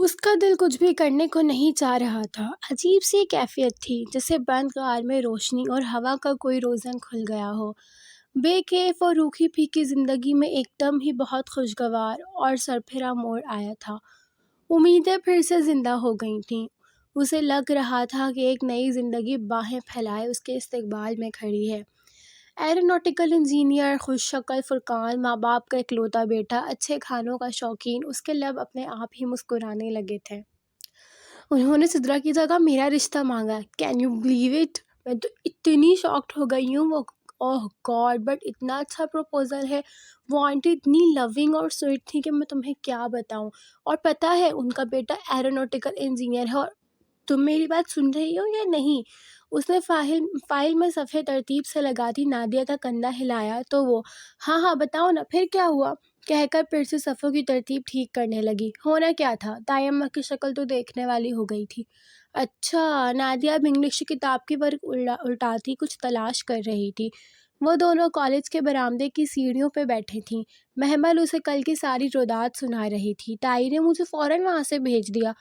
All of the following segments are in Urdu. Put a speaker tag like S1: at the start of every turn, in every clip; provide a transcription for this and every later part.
S1: اس کا دل کچھ بھی کرنے کو نہیں چاہ رہا تھا۔ عجیب سی کیفیت تھی، جیسے بند غار میں روشنی اور ہوا کا کوئی روزن کھل گیا ہو۔ بے کیف اور روکھی پھیکی زندگی میں ایک دم ہی بہت خوشگوار اور سرپھرا موڑ آیا تھا۔ امیدیں پھر سے زندہ ہو گئی تھیں۔ اسے لگ رہا تھا کہ ایک نئی زندگی باہیں پھیلائے اس کے استقبال میں کھڑی ہے۔ ایروناٹیکل انجینئر، خوش شکل فرقان، ماں باپ کا اکلوتا بیٹا، اچھے کھانوں کا شوقین، اس کے لب اپنے آپ ہی مسکرانے لگے تھے۔ انہوں نے سدرا کی جگہ میرا رشتہ مانگا۔ Can you believe it? میں تو اتنی شاکڈ ہو گئی ہوں۔ وہ اوہ گاڈ، بٹ اتنا اچھا پروپوزل ہے۔ وہ آنٹی اتنی لونگ اور سویٹ تھی کہ میں تمہیں کیا بتاؤں۔ اور پتہ ہے ان کا بیٹا ایروناٹیکل انجینئر ہے۔ اور تم میری بات سن رہی ہو یا نہیں؟ اس نے فائل میں صفحے ترتیب سے لگاتی نادیہ کا کندھا ہلایا تو وہ ہاں ہاں بتاؤ نا پھر کیا ہوا کہہ کر پھر سے صفحوں کی ترتیب ٹھیک کرنے لگی۔ ہونا کیا تھا؟ دائمہ کی شکل تو دیکھنے والی ہو گئی تھی۔ اچھا، نادیہ اب انگلش کی کتاب کی ورق الٹاتی کچھ تلاش کر رہی تھی۔ وہ دونوں کالج کے برآمدے کی سیڑھیوں پہ بیٹھے تھیں۔ مہمل اسے کل کی ساری روایات سنا رہی تھی۔ تائی نے مجھے فوراً وہاں سے بھیج دیا۔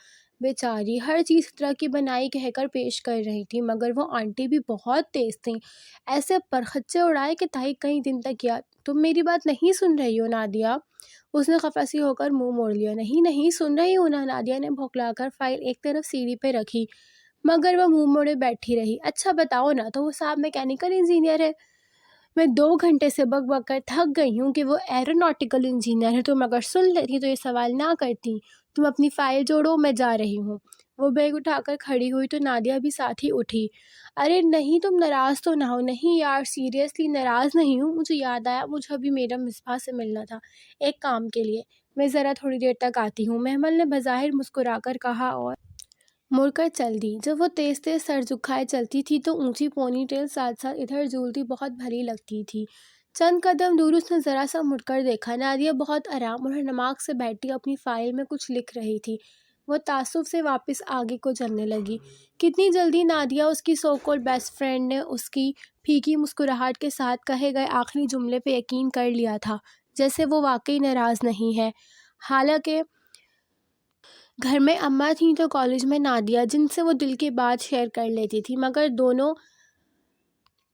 S1: بیچاری ہر چیز اس طرح کی بنائی کہہ کر پیش کر رہی تھی، مگر وہ آنٹی بھی بہت تیز تھیں۔ ایسے پرخچے اڑائے کہ تائی کئی دن تک یاد۔ تم میری بات نہیں سن رہی ہو نادیہ؟ اس نے خفاسی ہو کر منہ موڑ لیا۔ نہیں سن رہی ہوں نا۔ نادیہ نے بھوکلا کر فائل ایک طرف سیڑھی پہ رکھی، مگر وہ منہ موڑے بیٹھی رہی۔ اچھا بتاؤ نا، تو وہ صاحب میکینیکل انجینئر ہے؟ میں 2 گھنٹے سے بک بک کر تھک گئی ہوں کہ وہ ایروناٹیکل انجینئر ہے۔ تم اگر سن لیتی تو یہ سوال نہ کرتی۔ تم اپنی فائل جوڑو، میں جا رہی ہوں۔ وہ بیگ اٹھا کر کھڑی ہوئی تو نادیہ بھی ساتھ ہی اٹھی۔ ارے نہیں، تم ناراض تو نہ ہو؟ نہیں یار، سیریسلی ناراض نہیں ہوں۔ مجھے یاد آیا، مجھے ابھی میڈم مصباح سے ملنا تھا ایک کام کے لیے۔ میں ذرا تھوڑی دیر تک آتی ہوں، مہمل نے بظاہر مسکرا کر کہا اور مڑ کر چل دی۔ جب وہ تیز تیز سر جھکائے چلتی تھی تو اونچی پونی ٹیل ساتھ ساتھ ادھر جھولتی بہت بھری لگتی تھی۔ چند قدم دور اس نے ذرا سا مڑ کر دیکھا۔ نادیہ بہت آرام اور نماک سے بیٹھی اپنی فائل میں کچھ لکھ رہی تھی۔ وہ تعصب سے واپس آگے کو چلنے لگی۔ کتنی جلدی نادیہ، اس کی سو کالڈ بیسٹ فرینڈ، نے اس کی پھیکی مسکراہٹ کے ساتھ کہے گئے آخری جملے پہ یقین کر لیا تھا، جیسے وہ واقعی ناراض نہیں ہے۔ حالانکہ گھر میں اماں تھیں تو کالج میں نادیہ، جن سے وہ دل کی بات شیئر کر لیتی تھی، مگر دونوں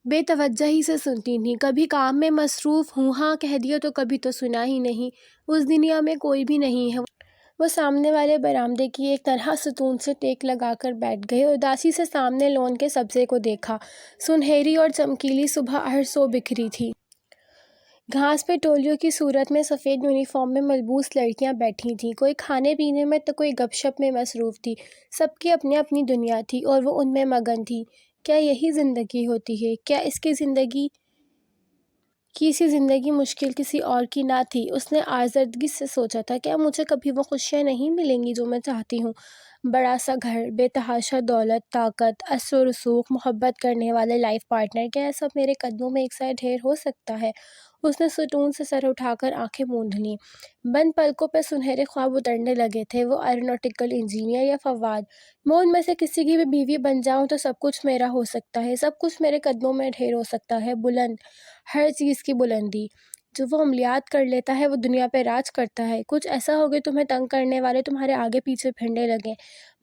S1: بے توجہی سے سنتی تھیں۔ کبھی کام میں مصروف ہوں ہاں کہہ دیا تو کبھی تو سنا ہی نہیں۔ اس دنیا میں کوئی بھی نہیں ہے۔ وہ سامنے والے برآمدے کی ایک تنہا ستون سے ٹیک لگا کر بیٹھ گئے۔ اداسی سے سامنے لون کے سبزے کو دیکھا۔ سنہری اور چمکیلی صبح ہر سو بکھری تھی۔ گھاس پہ ٹولیوں کی صورت میں سفید یونیفارم میں ملبوس لڑکیاں بیٹھی تھیں، کوئی کھانے پینے میں تو کوئی گپ شپ میں مصروف تھی۔ سب کی اپنی اپنی دنیا تھی اور وہ ان میں مگن تھی۔ کیا یہی زندگی ہوتی ہے؟ کیا اس کی زندگی کی سی زندگی مشکل کسی اور کی نہ تھی؟ اس نے آزردگی سے سوچا تھا، کیا مجھے کبھی وہ خوشیاں نہیں ملیں گی جو میں چاہتی ہوں؟ بڑا سا گھر، بے تحاشا دولت، طاقت، عز و رسوخ، محبت کرنے والے لائف پارٹنر، کیا یہ سب میرے قدموں میں ایک ساتھ ڈھیر ہو سکتا ہے؟ اس نے ستون سے سر اٹھا کر آنکھیں موند لیں۔ بند پلکوں پہ سنہرے خواب اترنے لگے تھے۔ وہ ایروناٹیکل انجینئر یا فواد، میں ان میں سے کسی کی بھی بیوی بن جاؤں تو سب کچھ میرا ہو سکتا ہے، سب کچھ میرے قدموں میں ڈھیر ہو سکتا ہے۔ بلند، ہر چیز کی بلندی۔ جو وہ عملیات کر لیتا ہے وہ دنیا پہ راج کرتا ہے۔ کچھ ایسا ہوگا تمہیں تنگ کرنے والے تمہارے آگے پیچھے پھرنے لگیں۔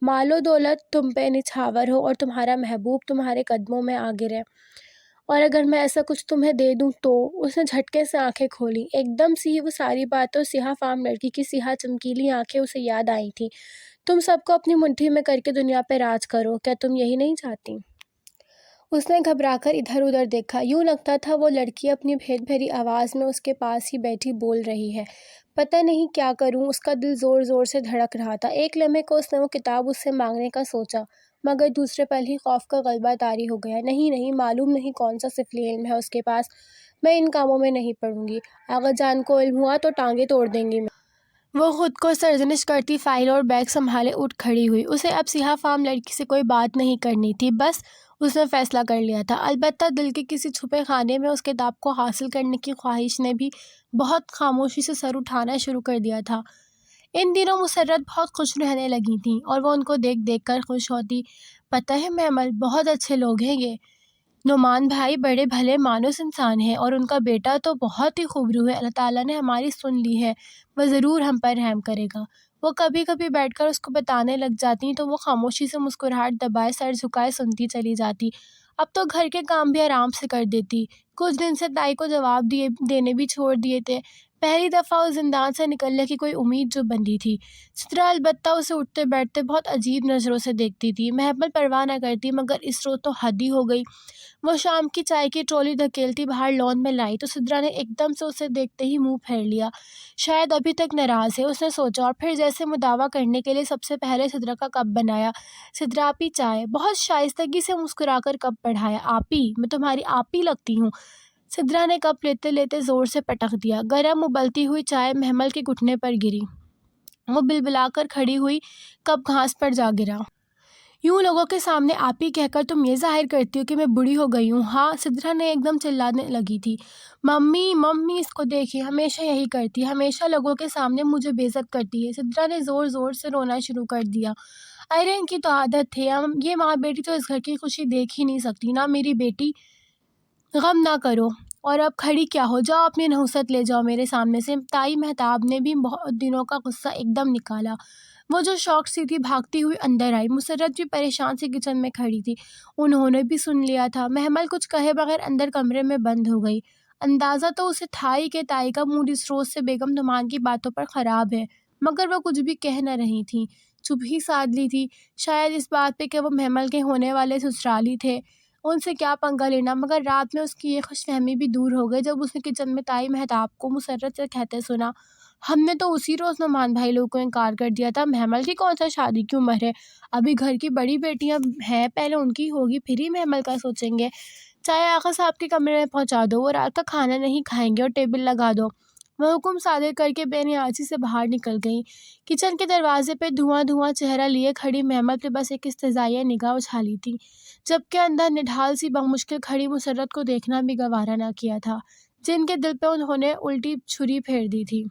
S1: مال و دولت تم پہ نچھاور ہو اور تمہارا محبوب تمہارے قدموں میں آ گرے، اور اگر میں ایسا کچھ تمہیں دے دوں تو؟ اس نے جھٹکے سے آنکھیں کھولیں۔ ایک دم سے ہی وہ ساری باتیں سیاہ فام لڑکی کی سیاہ چمکیلی آنکھیں اسے یاد آئی تھیں۔ تم سب کو اپنی مٹھی میں کر کے دنیا پہ راج کرو، کیا تم یہی نہیں چاہتی؟ اس نے گھبرا کر ادھر ادھر دیکھا۔ یوں لگتا تھا وہ لڑکی اپنی بھید بھری آواز میں اس کے پاس ہی بیٹھی بول رہی ہے۔ پتہ نہیں کیا کروں، اس کا دل زور زور سے دھڑک رہا تھا۔ ایک لمحے کو اس نے وہ کتاب اس سے مانگنے کا سوچا، مگر دوسرے پل ہی خوف کا غلبہ طاری ہو گیا۔ نہیں، معلوم نہیں کون سا سفلی علم ہے اس کے پاس، میں ان کاموں میں نہیں پڑوں گی۔ آغا جان کو علم ہوا تو ٹانگیں توڑ دیں گی۔ وہ خود کو سرزنش کرتی فائل اور بیگ سنبھالے اٹھ کھڑی ہوئی۔ اسے اب سیاہ فام لڑکی سے کوئی بات نہیں کرنی تھی، بس اس نے فیصلہ کر لیا تھا۔ البتہ دل کے کسی چھپے خانے میں اس کتاب کو حاصل کرنے کی خواہش نے بھی بہت خاموشی سے سر اٹھانا شروع کر دیا تھا۔ ان دنوں مسرت بہت خوش رہنے لگی تھیں اور وہ ان کو دیکھ دیکھ کر خوش ہوتی۔ پتہ ہے مہمل، بہت اچھے لوگ ہیں یہ۔ نعمان بھائی بڑے بھلے مانوس انسان ہیں اور ان کا بیٹا تو بہت ہی خوبرو ہے۔ اللہ تعالیٰ نے ہماری سن لی ہے، وہ ضرور ہم پر رحم کرے گا۔ وہ کبھی کبھی بیٹھ کر اس کو بتانے لگ جاتی تو وہ خاموشی سے مسکراہٹ دبائے سر جھکائے سنتی چلی جاتی۔ اب تو گھر کے کام بھی آرام سے کر دیتی۔ کچھ دن سے تائی کو جواب دینے بھی چھوڑ دیے تھے۔ پہلی دفعہ اس زندان سے نکلنے کی کوئی امید جو بندھی تھی۔ سترہ البتہ اسے اٹھتے بیٹھتے بہت عجیب نظروں سے دیکھتی تھی۔ محمل پرواہ نہ کرتی، مگر اس روز تو حد ہی ہو گئی۔ وہ شام کی چائے کی ٹرولی دھکیلتی باہر لان میں لائی تو سدرا نے ایک دم سے اسے دیکھتے ہی منہ پھیر لیا۔ شاید ابھی تک ناراض ہے، اس نے سوچا، اور پھر جیسے مداوا کرنے کے لیے سب سے پہلے سدرا کا کپ بنایا۔ سدرا آپی چائے، بہت شائستگی سے مسکرا کر کپ بڑھایا۔ آپی، میں تمہاری آپی لگتی ہوں۔ سدرا نے کپ لیتے لیتے زور سے پٹک دیا۔ گرم ابلتی ہوئی چائے محمل کے گھٹنے پر گری۔ وہ بلبلا کر کھڑی ہوئی، کپ گھاس پر جا گرا۔ یوں لوگوں کے سامنے آپی کہہ کر تم یہ ظاہر کرتی ہو کہ میں بوڑھی ہو گئی ہوں، ہاں؟ سدرا نے ایک دم چلانے لگی تھی۔ ممی ممی، اس کو دیکھیے، ہمیشہ یہی کرتی ہے، ہمیشہ لوگوں کے سامنے مجھے بے عزت کرتی ہے۔ سدرا نے زور زور سے رونا شروع کر دیا۔ ارے ان کی تو عادت ہے، یہ ماں بیٹی تو اس گھر کی خوشی دیکھ ہی نہیں سکتی نا میری بیٹی، غم نہ کرو۔ اور اب کھڑی کیا ہو، جاؤ اپنی نحوست لے جاؤ میرے سامنے سے۔ تائی مہتاب نے بھی بہت دنوں کا غصہ ایک دم نکالا۔ وہ جو شوق سی تھی بھاگتی ہوئی اندر آئی۔ مسرت بھی پریشان سی کچن میں کھڑی تھی، انہوں نے بھی سن لیا تھا۔ محمل کچھ کہے بغیر اندر کمرے میں بند ہو گئی۔ اندازہ تو اسے تھا ہی کہ تائی کا موڈ اس روز سے بیگم نعمان کی باتوں پر خراب ہے، مگر وہ کچھ بھی کہہ نہ رہی تھی، چپ ہی سادھ لی تھی۔ شاید اس بات پہ کہ وہ محمل کے ہونے والے سسرالی تھے، ان سے کیا پنگا لینا، مگر رات میں اس کی یہ خوش فہمی بھی دور ہو گئی جب اس نے کچن میں تائی مہتاب کو مسرت سے کہتے سنا، ہم نے تو اسی روز نعمان بھائی لوگ کو انکار کر دیا تھا، محمل کی کون سا شادی کی عمر ہے، ابھی گھر کی بڑی بیٹیاں ہیں، پہلے ان کی ہوگی پھر ہی محمل کا سوچیں گے۔ چائے آقا صاحب کے کمرے میں پہنچا دو، وہ رات کا کھانا نہیں کھائیں گے، اور ٹیبل لگا دو۔ وہ حکم صادر کر کے بے نیازی سے باہر نکل گئی۔ کچن کے دروازے پہ دھواں دھواں چہرہ لیے کھڑی محمل پہ بس ایک استحضائیہ نگاہ اچھالی تھی، جبکہ اندر نڈھال سی بمشکل کھڑی مسرت کو دیکھنا بھی گوارا نہ کیا تھا، جن کے دل پہ انہوں نے الٹی چھری پھیر دی تھی۔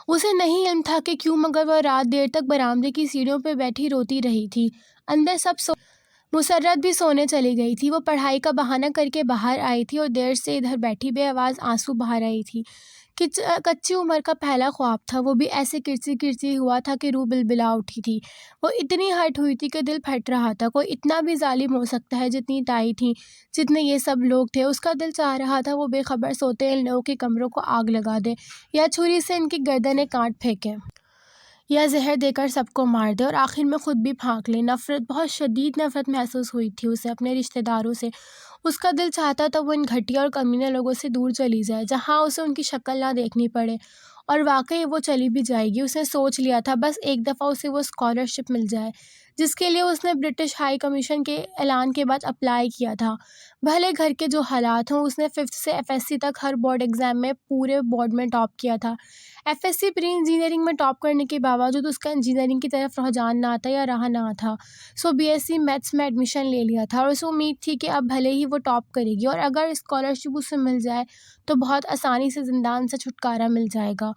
S1: اسے نہیں علم تھا کہ کیوں، مگر وہ رات دیر تک برآمدے کی سیڑھیوں پہ بیٹھی روتی رہی تھی۔ اندر سب مسرت بھی سونے چلی گئی تھی۔ وہ پڑھائی کا بہانہ کر کے باہر آئی تھی اور دیر سے ادھر بیٹھی بے آواز آنسو بہا رہی تھی۔ کچی عمر کا پہلا خواب تھا، وہ بھی ایسے کرچی کرچی ہوا تھا کہ روح بلبلا اٹھی تھی۔ وہ اتنی ہرٹ ہوئی تھی کہ دل پھٹ رہا تھا۔ کوئی اتنا بھی ظالم ہو سکتا ہے جتنی تائی تھی، جتنے یہ سب لوگ تھے؟ اس کا دل چاہ رہا تھا وہ بے خبر سوتے ان لوگوں کے کمروں کو آگ لگا دے، یا چھری سے ان کی گردنیں کاٹ پھینکے، یا زہر دے کر سب کو مار دے، اور آخر میں خود بھی پھانک لے۔ نفرت، بہت شدید نفرت محسوس ہوئی تھی اسے اپنے رشتہ داروں سے۔ اس کا دل چاہتا تھا وہ ان گھٹیا اور کمینے لوگوں سے دور چلی جائے، جہاں اسے ان کی شکل نہ دیکھنی پڑے، اور واقعی وہ چلی بھی جائے گی۔ اس نے سوچ لیا تھا بس ایک دفعہ اسے وہ اسکالرشپ مل جائے جس کے لیے اس نے برٹش ہائی کمیشن کے اعلان کے بعد اپلائی کیا تھا۔ بھلے گھر کے جو حالات ہوں، اس نے 5th سے FSC تک ہر بورڈ ایگزام میں پورے بورڈ میں ٹاپ کیا تھا۔ FSC پری انجینئرنگ میں ٹاپ کرنے کے باوجود اس کا انجینئرنگ کی طرف رجحان نہ تھا یا رہا نہ تھا، سو BSc میتھس میں ایڈمیشن لے لیا تھا، اور اسے امید تھی کہ اب بھلے ہی وہ ٹاپ کرے گی، اور اگر اسکالرشپ اسے مل جائے تو بہت آسانی سے زندان سے چھٹکارا مل جائے گا۔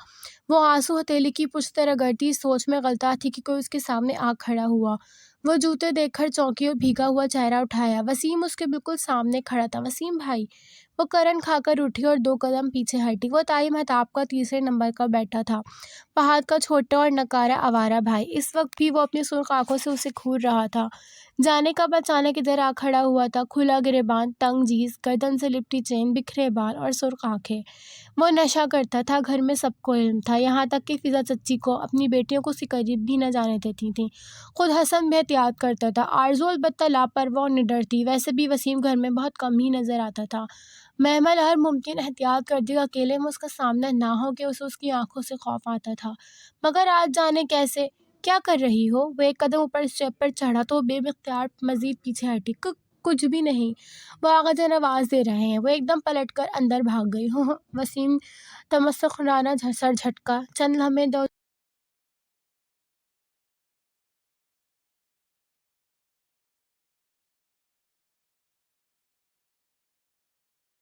S1: وہ آنسو ہتھیلی کی پشت رگڑتی اس سوچ میں غلطا تھی کہ کوئی اس کے سامنے آ کھڑا ہوا۔ وہ جوتے دیکھ کر چونکی اور بھیگا ہوا چہرہ اٹھایا۔ وسیم اس کے بالکل سامنے کھڑا تھا۔ وسیم بھائی! وہ کرن کھا کر اٹھی اور 2 قدم پیچھے ہٹی۔ وہ تائی مہتاب کا تیسرے نمبر کا بیٹا تھا، فہد کا چھوٹا اور نکارا آوارہ بھائی۔ اس وقت بھی وہ اپنی سرخ آنکھوں سے اسے گھور رہا تھا۔ جانے کب اچانک ادھر آ کھڑا ہوا تھا، کھلا گریباں، تنگ جیز، گردن سے لپٹی چین، بکھرے بال اور سرخ آنکھیں۔ وہ نشہ کرتا تھا، گھر میں سب کو علم تھا، یہاں تک کہ فضا چچی کو، اپنی بیٹیوں کو اسے قریب بھی نہ جانے دیتی تھیں۔ خود حسن بھی احتیاط کرتا تھا، آرزو البتہ لاپرواہ اور نڈر تھی۔ ویسے بھی وسیم گھر میں بہت کم ہی نظر آتا تھا۔ محمل ہر ممکن احتیاط کرتی کہ اکیلے میں اس کا سامنا نہ ہو کہ اسے اس کی آنکھوں سے خوف آتا تھا، مگر آج جانے کیسے۔ کیا کر رہی ہو؟ وہ ایک قدم اوپر اسٹیپ پر چڑھا تو وہ بے اختیار مزید پیچھے ہٹی۔ کچھ بھی نہیں، وہ آغا جان آواز دے رہے ہیں۔ وہ ایک دم پلٹ کر اندر بھاگ گئی۔ وسیم تمسخرانہ سر جھٹکا۔ چند لمحے